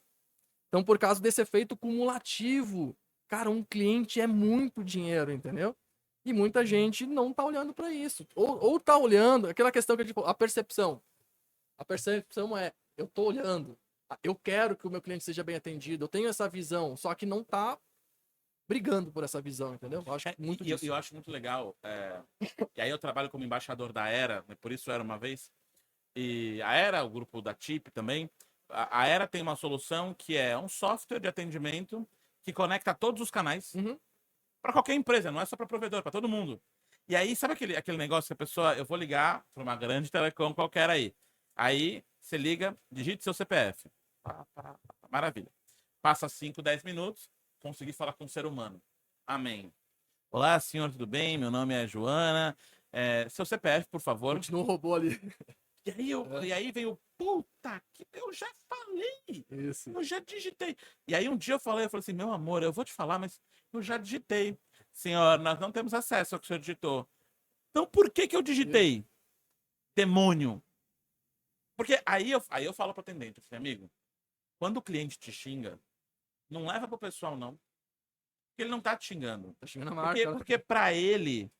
Então, por causa desse efeito cumulativo, cara, um cliente é muito dinheiro, entendeu? E muita gente não tá olhando para isso. Ou tá olhando, aquela questão que tipo, a percepção. A percepção é, eu tô olhando, eu quero que o meu cliente seja bem atendido, eu tenho essa visão, só que não tá brigando por essa visão, entendeu? Eu acho muito disso. Eu acho muito legal. E aí eu trabalho como embaixador da Era, né, por isso Era uma vez. E a Era, o grupo da TIP também, a Era tem uma solução que é um software de atendimento que conecta todos os canais para qualquer empresa, não é só para provedor, para todo mundo. E aí, sabe aquele negócio que a pessoa, eu vou ligar para uma grande telecom qualquer aí. Aí você liga, digite seu CPF. Maravilha. Passa 5, 10 minutos, consegui falar com um ser humano. Amém. Olá, senhor, tudo bem? Meu nome é Joana. Seu CPF, por favor. Continua um robô ali. E aí vem o puta que eu já falei. Isso. Eu já digitei. E aí um dia eu falei assim, meu amor, eu vou te falar, mas eu já digitei. Senhor, nós não temos acesso ao que o senhor digitou. Então por que eu digitei? Isso. Demônio. Porque aí eu falo pro atendente, assim, amigo, quando o cliente te xinga, não leva pro pessoal, não. Porque ele não tá te xingando. Tá xingando a marca. Porque pra ele,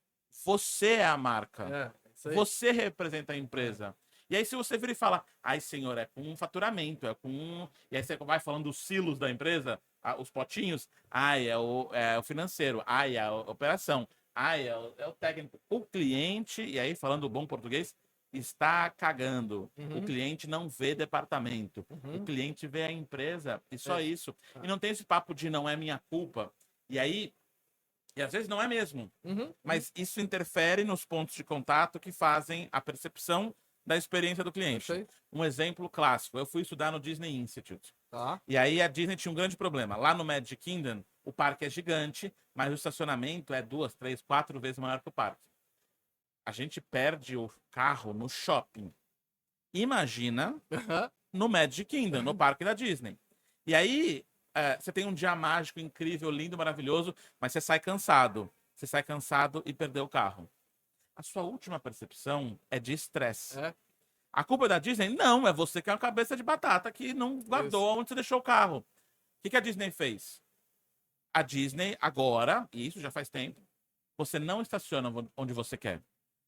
você é a marca. Isso aí. Você representa a empresa. E aí, se você vir e falar, ai, senhor, é com faturamento, é com. E aí você vai falando dos silos da empresa, os potinhos, ai, é o financeiro, ai, é a operação, ai, é o técnico. O cliente, e aí, falando bom português, está cagando. O cliente não vê departamento. O cliente vê a empresa e só isso. E não tem esse papo de não é minha culpa. E aí, E às vezes não é mesmo. Uhum. Mas isso interfere nos pontos de contato que fazem a percepção da experiência do cliente. Perfeito. Um exemplo clássico, eu fui estudar no Disney Institute. Tá. E aí a Disney tinha um grande problema. Lá no Magic Kingdom, o parque é gigante, mas o estacionamento é 2, 3, 4 vezes maior que o parque. A gente perde o carro no shopping. Imagina no Magic Kingdom, no parque da Disney. E aí, você tem um dia mágico, incrível, lindo, maravilhoso, mas você sai cansado. Você sai cansado e perdeu o carro. A sua última percepção é de estresse. É. A culpa é da Disney? Não, é você que é uma cabeça de batata que não guardou onde você deixou o carro. O que a Disney fez? A Disney, agora, e isso já faz tempo, você não estaciona onde você quer.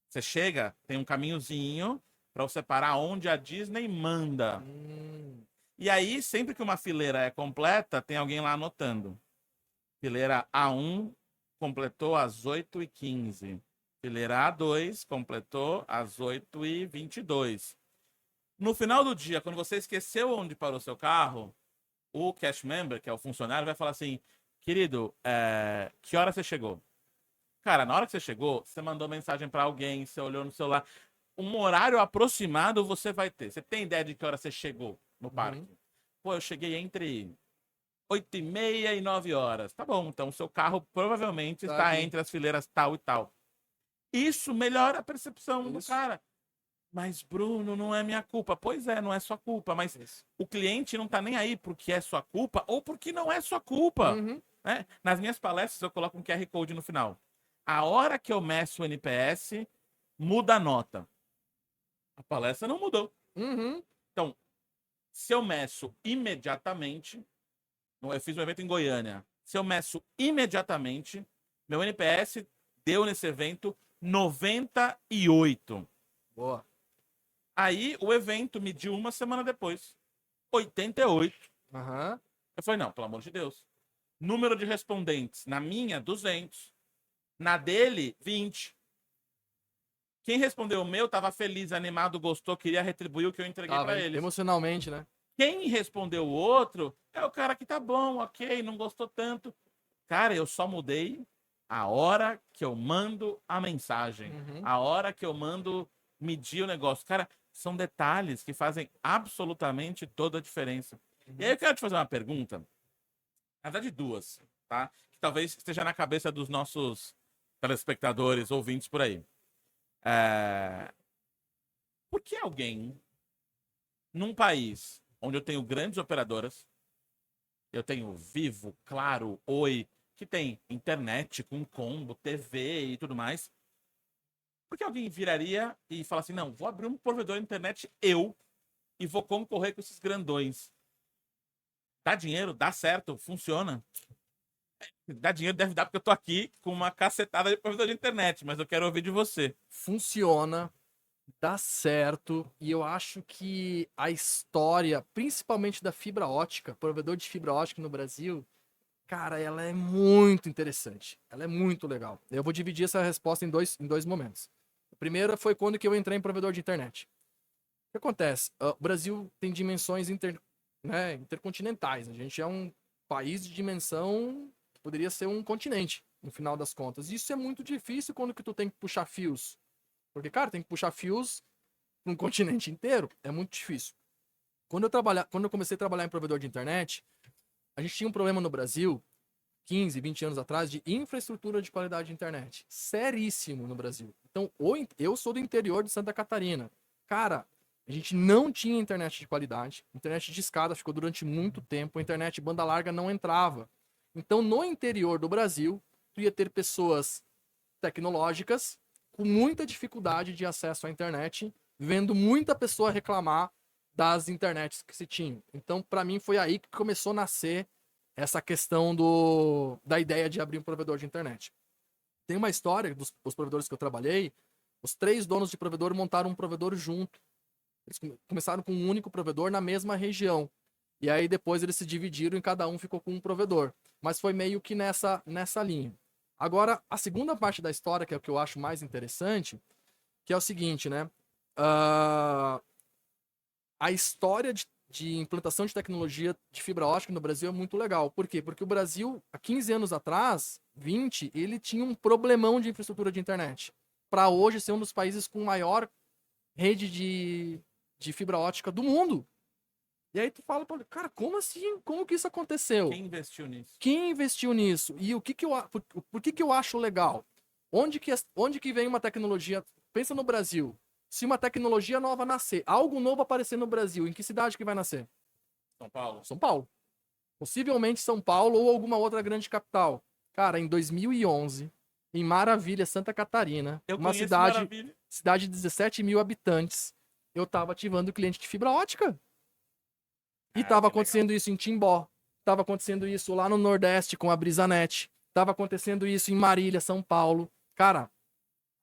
Você chega, tem um caminhozinho para você parar onde a Disney manda. E aí, sempre que uma fileira é completa, tem alguém lá anotando. Fileira A1 completou às 8h15. Fileira A2 completou às 8h22. No final do dia, quando você esqueceu onde parou seu carro, o cash member, que é o funcionário, vai falar assim: querido, que hora você chegou? Cara, na hora que você chegou, você mandou mensagem para alguém, você olhou no celular. Um horário aproximado você vai ter. Você tem ideia de que hora você chegou no parque? Pô, eu cheguei entre 8h30 e 9 horas. Tá bom, então seu carro provavelmente Tá está aqui. entre as fileiras tal e tal. Isso melhora a percepção do cara. Mas, Bruno, não é minha culpa. Pois é, não é sua culpa. Mas o cliente não tá nem aí porque é sua culpa ou porque não é sua culpa. Uhum. Né? Nas minhas palestras, eu coloco um QR Code no final. A hora que eu meço o NPS, muda a nota. A palestra não mudou. Uhum. Então, se eu meço imediatamente, eu fiz um evento em Goiânia. Se eu meço imediatamente, meu NPS deu nesse evento 98. Boa. Aí o evento mediu uma semana depois. 88. Aham. Eu falei, não, pelo amor de Deus. Número de respondentes. Na minha, 200. Na dele, 20. Quem respondeu o meu estava feliz, animado, gostou, queria retribuir o que eu entreguei Tava para eles. emocionalmente, né? Quem respondeu o outro é o cara que tá bom, ok, não gostou tanto. Cara, eu só mudei a hora que eu mando a mensagem. Uhum. A hora que eu mando medir o negócio. Cara, são detalhes que fazem absolutamente toda a diferença. E aí eu quero te fazer uma pergunta. Na verdade, duas, tá? Que talvez esteja na cabeça dos nossos telespectadores, ouvintes por aí. Por que alguém, num país onde eu tenho grandes operadoras, eu tenho Vivo, Claro, Oi, que tem internet com combo, TV e tudo mais, por que alguém viraria e fala assim, não, vou abrir um provedor de internet e vou concorrer com esses grandões? Dá dinheiro, dá certo, funciona. Dá dinheiro, deve dar, porque eu tô aqui com uma cacetada de provedor de internet, mas eu quero ouvir de você. Funciona, dá certo, e eu acho que a história, principalmente da fibra ótica, provedor de fibra ótica no Brasil, cara, ela é muito interessante. Ela é muito legal. Eu vou dividir essa resposta em dois momentos. A primeira foi quando que eu entrei em provedor de internet. O que acontece? O Brasil tem dimensões intercontinentais. A gente é um país de dimensão que poderia ser um continente, no final das contas. Isso é muito difícil quando que tu tem que puxar fios. Porque, cara, tem que puxar fios para um continente inteiro. É muito difícil. Quando eu comecei a trabalhar em provedor de internet, a gente tinha um problema no Brasil, 15, 20 anos atrás, de infraestrutura de qualidade de internet. Seríssimo no Brasil. Então, eu sou do interior de Santa Catarina. Cara, a gente não tinha internet de qualidade. Internet de escada ficou durante muito tempo. A internet banda larga não entrava. Então, no interior do Brasil, tu ia ter pessoas tecnológicas com muita dificuldade de acesso à internet, vendo muita pessoa reclamar das internets que se tinham. Então, para mim, foi aí que começou a nascer essa questão da ideia de abrir um provedor de internet. Tem uma história dos provedores que eu trabalhei, os 3 donos de provedor montaram um provedor junto. Eles começaram com um único provedor na mesma região. E aí depois eles se dividiram e cada um ficou com um provedor. Mas foi meio que nessa linha. Agora, a segunda parte da história, que é o que eu acho mais interessante, que é o seguinte, né? A história de implantação de tecnologia de fibra ótica no Brasil é muito legal. Por quê? Porque o Brasil, há 15 anos atrás, 2020, ele tinha um problemão de infraestrutura de internet. Para hoje ser um dos países com maior rede de fibra ótica do mundo. E aí tu fala, cara, como assim? Como que isso aconteceu? Quem investiu nisso? Quem investiu nisso? E por que eu acho legal? Onde que vem uma tecnologia? Pensa no Brasil. Se uma tecnologia nova nascer, algo novo aparecer no Brasil, em que cidade que vai nascer? São Paulo. São Paulo. Possivelmente São Paulo ou alguma outra grande capital. Cara, em 2011, em Maravilha, Santa Catarina, Eu uma conheço cidade Maravilha. de 17 mil habitantes, eu tava ativando cliente de fibra ótica. E Cara, tava que legal. acontecendo isso em Timbó. Tava acontecendo isso lá no Nordeste com a Brisanet. Tava acontecendo isso em Marília, São Paulo. Cara,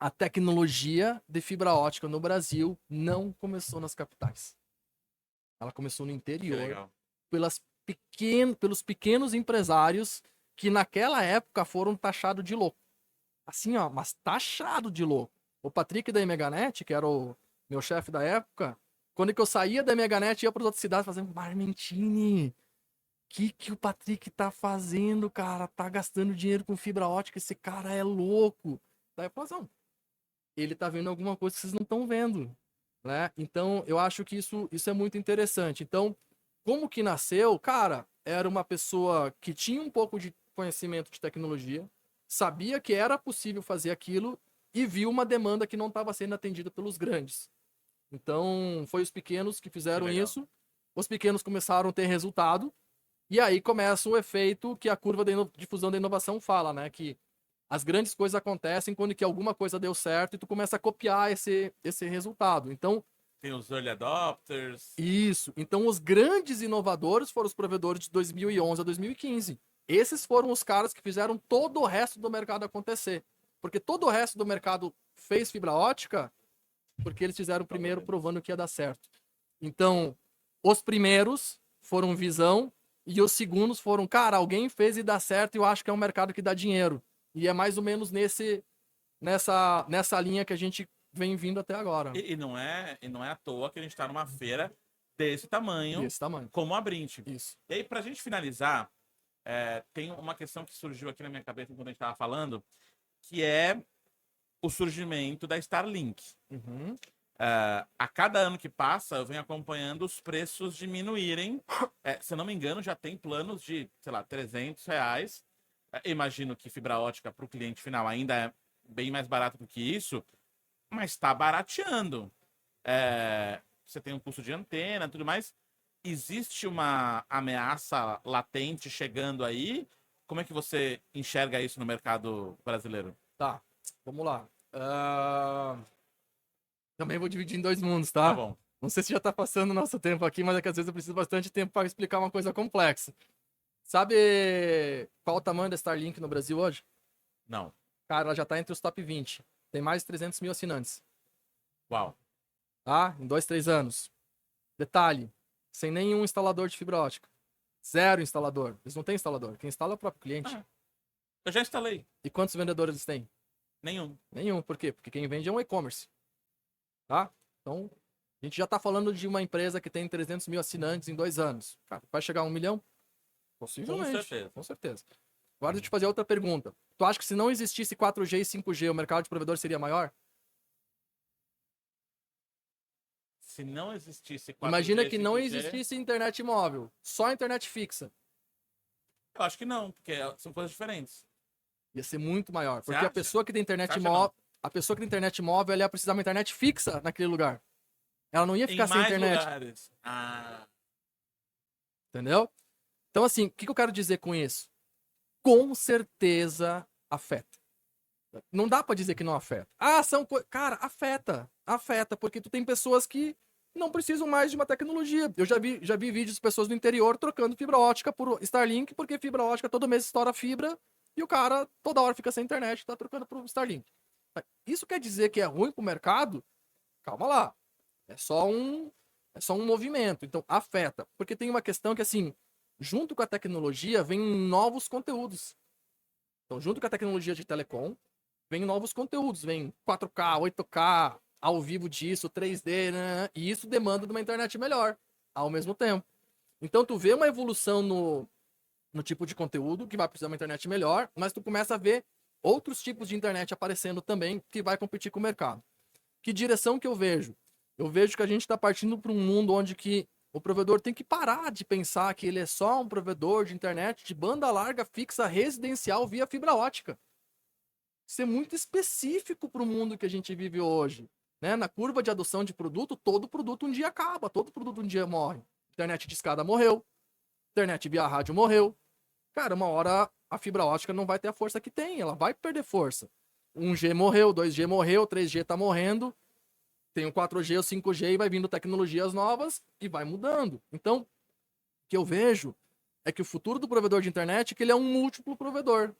a tecnologia de fibra ótica no Brasil não começou nas capitais. Ela começou no Que interior, legal. pelos pequenos empresários que naquela época foram taxados de louco. Assim, ó, mas taxado de louco. O Patrick da Meganet, que era o meu chefe da época, quando que eu saía da Meganet ia para as outras cidades fazendo Marmentini. Que o Patrick tá fazendo, cara? Tá gastando dinheiro com fibra ótica, esse cara é louco. Daí eu falo, não, ele tá vendo alguma coisa que vocês não estão vendo, né? Então, eu acho que isso é muito interessante. Então, como que nasceu? Cara, era uma pessoa que tinha um pouco de conhecimento de tecnologia, sabia que era possível fazer aquilo e viu uma demanda que não estava sendo atendida pelos grandes. Então, foi os pequenos que fizeram legal. isso, os pequenos começaram a ter resultado, e aí começa o efeito que a curva de difusão da inovação fala, né? Que as grandes coisas acontecem quando que alguma coisa deu certo e tu começa a copiar esse resultado. Então, Tem os early adopters. isso. Então, os grandes inovadores foram os provedores de 2011 a 2015. Esses foram os caras que fizeram todo o resto do mercado acontecer. Porque todo o resto do mercado fez fibra ótica porque eles fizeram o primeiro provando que ia dar certo. Então, os primeiros foram visão e os segundos foram, cara, alguém fez e dá certo e eu acho que é um mercado que dá dinheiro. E é mais ou menos nessa linha que a gente vem vindo até agora. E não é à toa que a gente está numa feira desse tamanho, Desse tamanho. como a Brint. Isso. E aí, pra gente finalizar, tem uma questão que surgiu aqui na minha cabeça enquanto a gente estava falando, que é o surgimento da Starlink. Uhum. A cada ano que passa, eu venho acompanhando os preços diminuírem. Se eu não me engano, já tem planos de, sei lá, R$ 300. Imagino que fibra ótica para o cliente final ainda é bem mais barato do que isso, mas está barateando. Você tem um custo de antena e tudo mais. Existe uma ameaça latente chegando aí? Como é que você enxerga isso no mercado brasileiro? Tá, vamos lá. Também vou dividir em dois mundos, Tá tá? bom. Não sei se já tá passando o nosso tempo aqui, mas é que às vezes eu preciso bastante tempo para explicar uma coisa complexa. Sabe qual o tamanho da Starlink no Brasil hoje? Não. Cara, ela já tá entre os top 20. Tem mais de 300 mil assinantes. Uau. Tá? Em 2, 3 anos. Detalhe, sem nenhum instalador de fibra ótica. Zero instalador. Eles não têm instalador. Quem instala é o próprio cliente. Eu já instalei. E quantos vendedores eles têm? Nenhum. Nenhum. Por quê? Porque quem vende é um e-commerce. Tá? Então, a gente já tá falando de uma empresa que tem 300 mil assinantes em 2 anos. Cara, vai chegar a 1 milhão? Possivelmente. Com certeza. Com certeza. Agora, deixa eu te fazer outra pergunta. Tu acha que se não existisse 4G e 5G, o mercado de provedor seria maior? Se não existisse 4G, Imagina que não 5G, existisse internet móvel, só internet fixa. eu acho que não, porque são coisas diferentes. Ia ser muito maior. Você Porque a acha? pessoa que tem internet Você acha móvel, a pessoa que tem internet móvel, ela ia precisar de uma internet fixa naquele lugar. Ela não ia ficar Em sem mais internet. lugares. Entendeu? Então, assim, o que eu quero dizer com isso? Com certeza afeta. Não dá pra dizer que não afeta. Cara, afeta. Afeta, porque tu tem pessoas que não precisam mais de uma tecnologia. Eu já vi vídeos de pessoas do interior trocando fibra ótica por Starlink, porque fibra ótica todo mês estoura fibra e o cara toda hora fica sem internet e tá trocando por Starlink. Isso quer dizer que é ruim pro mercado? Calma lá. É só um movimento. Então, afeta. Porque tem uma questão que, assim, junto com a tecnologia, vem novos conteúdos. Então, junto com a tecnologia de telecom, vem novos conteúdos. Vem 4K, 8K, ao vivo disso, 3D, né? E isso demanda de uma internet melhor, ao mesmo tempo. Então, tu vê uma evolução no no tipo de conteúdo, que vai precisar de uma internet melhor, mas tu começa a ver outros tipos de internet aparecendo também, que vai competir com o mercado. Que direção que eu vejo? Eu vejo que a gente está partindo para um mundo onde que o provedor tem que parar de pensar que ele é só um provedor de internet de banda larga fixa residencial via fibra ótica. Isso é muito específico para o mundo que a gente vive hoje. Né? Na curva de adoção de produto, todo produto um dia acaba, todo produto um dia morre. Internet de escada morreu, internet via rádio morreu. Cara, uma hora a fibra ótica não vai ter a força que tem, ela vai perder força. 1G morreu, 2G morreu, 3G tá morrendo, tem o 4G, o 5G e vai vindo tecnologias novas e vai mudando. Então, o que eu vejo é que o futuro do provedor de internet é que ele é um múltiplo provedor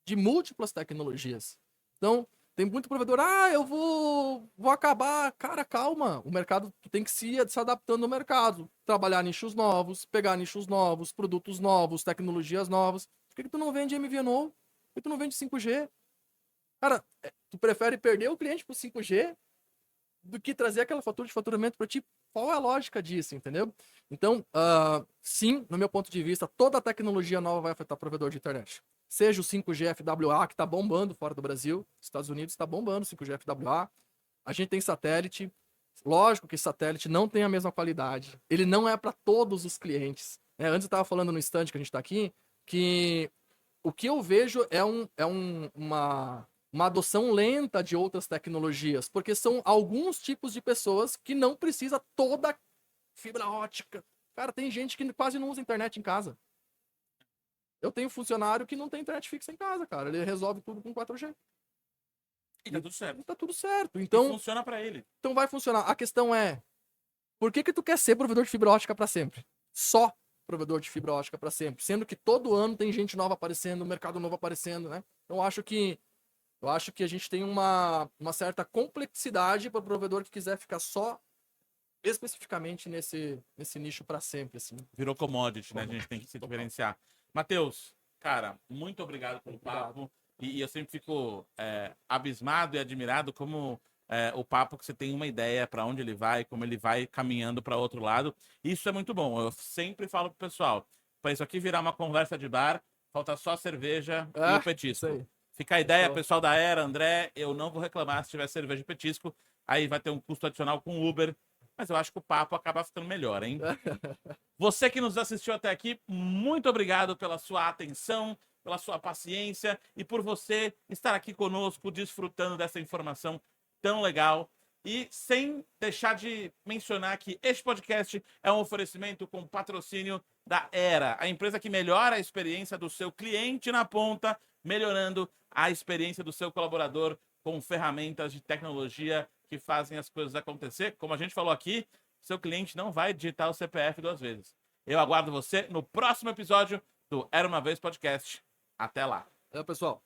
de múltiplas tecnologias. Então, tem muito provedor, eu vou acabar. Cara, calma, o mercado tem que se adaptando ao mercado, trabalhar nichos novos, pegar nichos novos, produtos novos, tecnologias novas. Por que tu não vende MVNO? Por que tu não vende 5G? Cara, tu prefere perder o cliente pro 5G do que trazer aquela fatura de faturamento para ti? Qual é a lógica disso, entendeu? Então, sim, no meu ponto de vista, toda a tecnologia nova vai afetar o provedor de internet. Seja o 5G FWA, que está bombando fora do Brasil, Estados Unidos está bombando o 5G FWA. A gente tem satélite. Lógico que satélite não tem a mesma qualidade. Ele não é para todos os clientes. Antes eu estava falando no stand que a gente está aqui, que o que eu vejo é uma adoção lenta de outras tecnologias, porque são alguns tipos de pessoas que não precisa toda fibra ótica. Cara, tem gente que quase não usa internet em casa. Eu tenho funcionário que não tem internet fixa em casa, cara. Ele resolve tudo com 4G. E tá tudo certo. Tá tudo certo. Então, e funciona para ele. Então vai funcionar. A questão é, por que tu quer ser provedor de fibra ótica para sempre? Só provedor de fibra ótica para sempre. Sendo que todo ano tem gente nova aparecendo, mercado novo aparecendo, né? Então eu acho que a gente tem uma certa complexidade para o provedor que quiser ficar só especificamente nesse nicho para sempre, assim. Virou commodity, né? A gente tem que se diferenciar. Matheus, cara, muito obrigado pelo papo. E eu sempre fico abismado e admirado como o papo que você tem uma ideia para onde ele vai, como ele vai caminhando para outro lado. Isso é muito bom. Eu sempre falo pro pessoal, para isso aqui virar uma conversa de bar, falta só a cerveja e o petisco. Fica a ideia, pessoal da Era, André, eu não vou reclamar se tiver cerveja e petisco, aí vai ter um custo adicional com Uber, mas eu acho que o papo acaba ficando melhor, hein? Você que nos assistiu até aqui, muito obrigado pela sua atenção, pela sua paciência e por você estar aqui conosco, desfrutando dessa informação tão legal. E sem deixar de mencionar que este podcast é um oferecimento com patrocínio da Era, a empresa que melhora a experiência do seu cliente na ponta, melhorando a experiência do seu colaborador com ferramentas de tecnologia que fazem as coisas acontecer. Como a gente falou aqui, seu cliente não vai digitar o CPF 2 vezes. Eu aguardo você no próximo episódio do Era Uma Vez Podcast. Até lá. Pessoal.